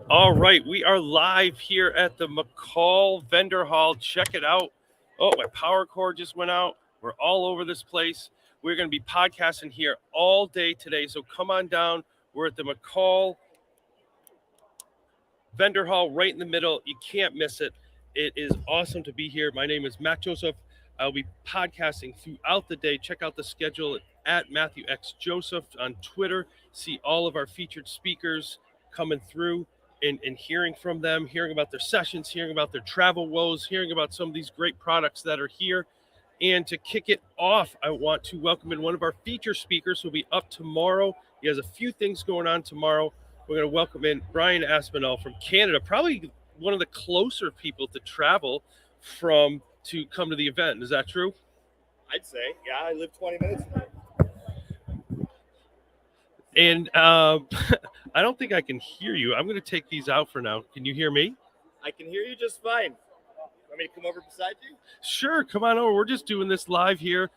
All right, we are live here at the McCall Vendor Hall. Check it out. Oh, my power cord just went out. We're all over this place. We're going to be podcasting here all day today, so come on down. We're at the McCall Vendor Hall right in the middle. You can't miss it. It is awesome to be here. My name is Matt Joseph. I'll be podcasting throughout the day. Check out the schedule at Matthew X Joseph on Twitter. See all of our featured speakers coming through and hearing from them, hearing about their sessions, hearing about their travel woes, hearing about some of these great products that are here. And to kick it off, I want to welcome in one of our feature speakers who will be up tomorrow. He has a few things going on tomorrow. We're going to welcome in Brian Aspinall from Canada, probably one of the closer people to travel from to come to the event. Is that true? I'd say, yeah, I live 20 minutes from here. And I don't think I can hear you. I'm going to take these out for now. Can you hear me? I can hear you just fine. Want me to come over beside you? Sure, come on over. We're just doing this live here.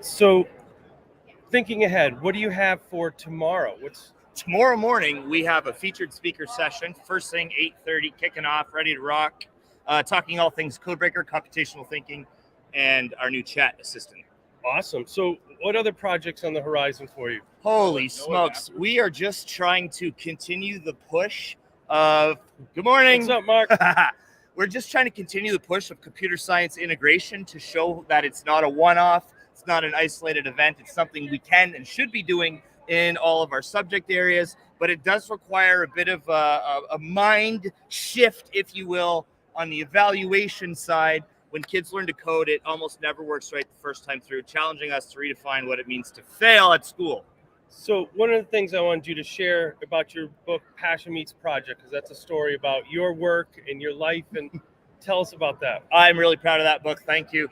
So, thinking ahead, what do you have for tomorrow? Tomorrow morning, we have a featured speaker session. First thing, 8:30, kicking off, ready to rock. Talking all things Codebreaker, computational thinking, and our new chat assistant. Awesome. So, what other projects on the horizon for you? Holy smokes. We are just trying to continue the push of... Good morning. What's up, Mark? We're just trying to continue the push of computer science integration to show that it's not a one-off. It's not an isolated event. It's something we can and should be doing in all of our subject areas, but it does require a bit of a mind shift, if you will, on the evaluation side. When kids learn to code, it almost never works right the first time through, challenging us to redefine what it means to fail at school. So one of the things I wanted you to share about your book, Passion Meets Project, because that's a story about your work and your life, and tell us about that. I'm really proud of that book. Thank you.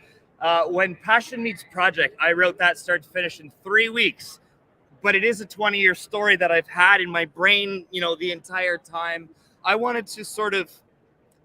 When Passion Meets Project, I wrote that start to finish in 3 weeks, but it is a 20-year story that I've had in my brain, the entire time. I wanted to sort of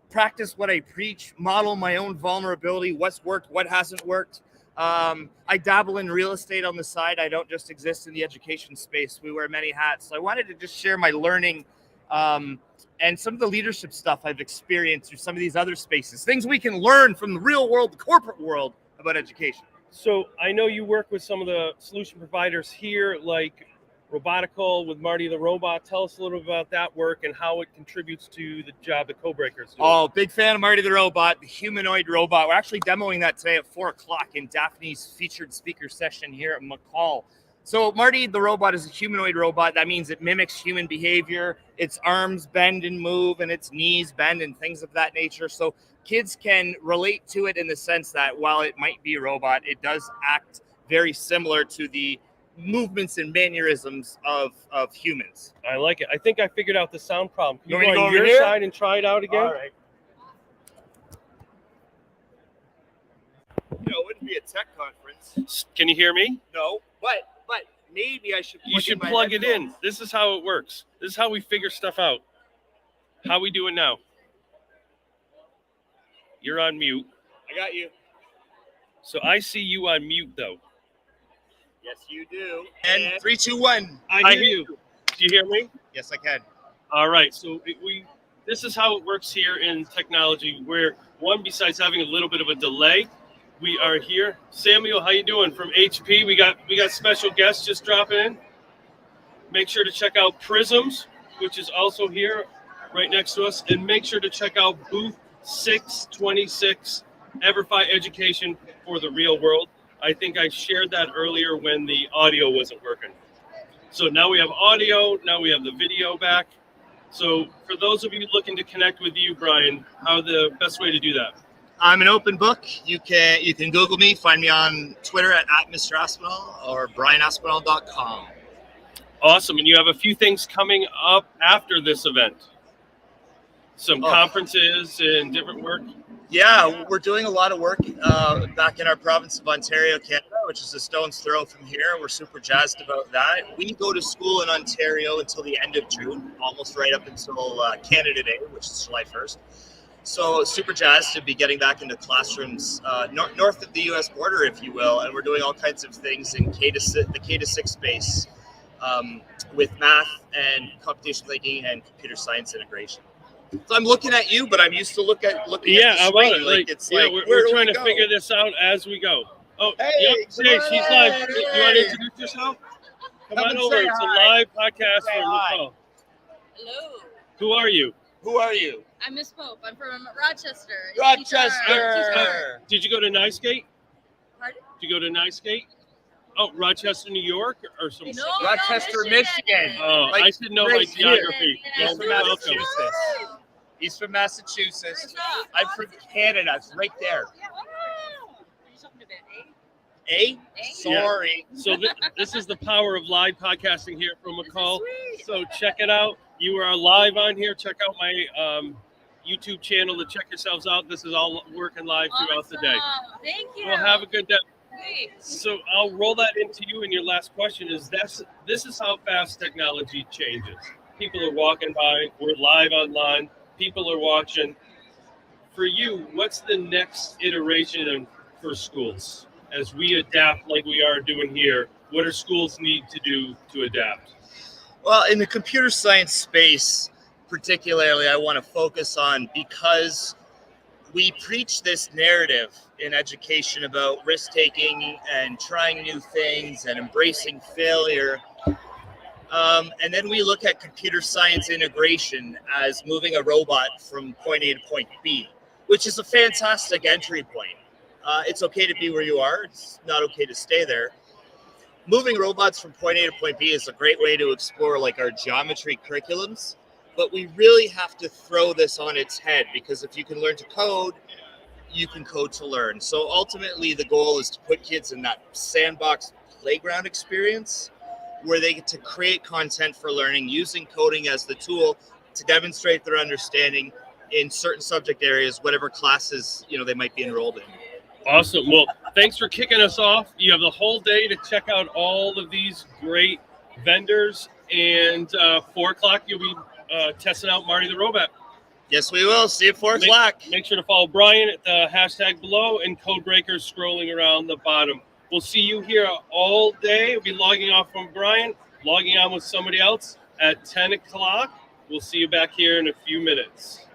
practice what I preach, model my own vulnerability, what's worked, what hasn't worked. I dabble in real estate on the side. I don't just exist in the education space. We wear many hats. So I wanted to just share my learning and some of the leadership stuff I've experienced through some of these other spaces, things we can learn from the real world, the corporate world about education. So I know you work with some of the solution providers here, like Robotical with Marty the Robot. Tell us a little bit about that work and how it contributes to the job that Codebreakers do. Oh, big fan of Marty the Robot, the humanoid robot. We're actually demoing that today at 4 o'clock in Daphne's featured speaker session here at McCall. So Marty the Robot is a humanoid robot. That means it mimics human behavior. Its arms bend and move, and its knees bend and things of that nature. So kids can relate to it in the sense that while it might be a robot, it does act very similar to the movements and mannerisms of humans. I like it. I think I figured out the sound problem. Can you You go want on me to go your over here? side and try it out again? All right. It wouldn't be a tech conference. Can you hear me? No, but maybe I should. You should plug it in. This is how it works. This is how we figure stuff out. How we do it now? You're on mute. I got you. So I see you on mute, though. Yes, you do. And 3, 2, 1. I hear you. Do you hear me? Yes, I can. All right. So this is how it works here in technology, where one, besides having a little bit of a delay, we are here. Samuel, how you doing from HP? We got special guests just dropping in. Make sure to check out Prisms, which is also here right next to us, and make sure to check out booth 626, EverFi Education for the Real World. I think I shared that earlier when the audio wasn't working. So now we have audio, now we have the video back. So for those of you looking to connect with you, Brian, how the best way to do that? I'm an open book. You can Google me, find me on Twitter at Mr. Aspinall or brianaspinall.com. Awesome. And you have a few things coming up after this event. Some conferences and different work. Yeah, we're doing a lot of work back in our province of Ontario, Canada, which is a stone's throw from here. We're super jazzed about that. We go to school in Ontario until the end of June, almost right up until Canada Day, which is July 1st. So super jazzed to be getting back into classrooms north of the U.S. border, if you will. And we're doing all kinds of things in the K-6 space with math and computational thinking and computer science integration. So I'm looking at you, but I'm used to looking at the screen. We're trying to figure this out as we go. Oh, hey, yep, she's live. You want to introduce yourself? Come on over. It's a live podcast from Nicole. Hello. Who are you? Who are you? I'm Miss Pope. I'm from Rochester. Rochester. Did you go to NYSCATE? Pardon? Did you go to NYSCATE? Oh, Rochester, New York, or some? No, Rochester, Michigan. Oh, I should know my geography. He's from Massachusetts. He's from Massachusetts. I'm from Canada. It's right there. A? Sorry. Yeah. So this is the power of live podcasting here from McCall. So check it out. You are live on here. Check out my YouTube channel to check yourselves out. This is all working live throughout the day. Thank you. Well, have a good day. Thanks. So I'll roll that into you. And your last question is this is how fast technology changes. People are walking by. We're live online. People are watching. For you, what's the next iteration for schools as we adapt like we are doing here? What do schools need to do to adapt? Well, in the computer science space, particularly, I want to focus on, because we preach this narrative in education about risk-taking and trying new things and embracing failure. And then we look at computer science integration as moving a robot from point A to point B, which is a fantastic entry point. It's okay to be where you are. It's not okay to stay there. Moving robots from point A to point B is a great way to explore like our geometry curriculums, but we really have to throw this on its head, because if you can learn to code, you can code to learn. So ultimately the goal is to put kids in that sandbox playground experience where they get to create content for learning using coding as the tool to demonstrate their understanding in certain subject areas, whatever classes they might be enrolled in. Awesome. Well, thanks for kicking us off. You have the whole day to check out all of these great vendors, and 4 o'clock you'll be testing out Marty the Robot. Yes, we will. See you at 4 o'clock. Make sure to follow Brian at the hashtag below and Codebreakers scrolling around the bottom. We'll see you here all day. We'll be logging off from Brian, logging on with somebody else at 10 o'clock. We'll see you back here in a few minutes.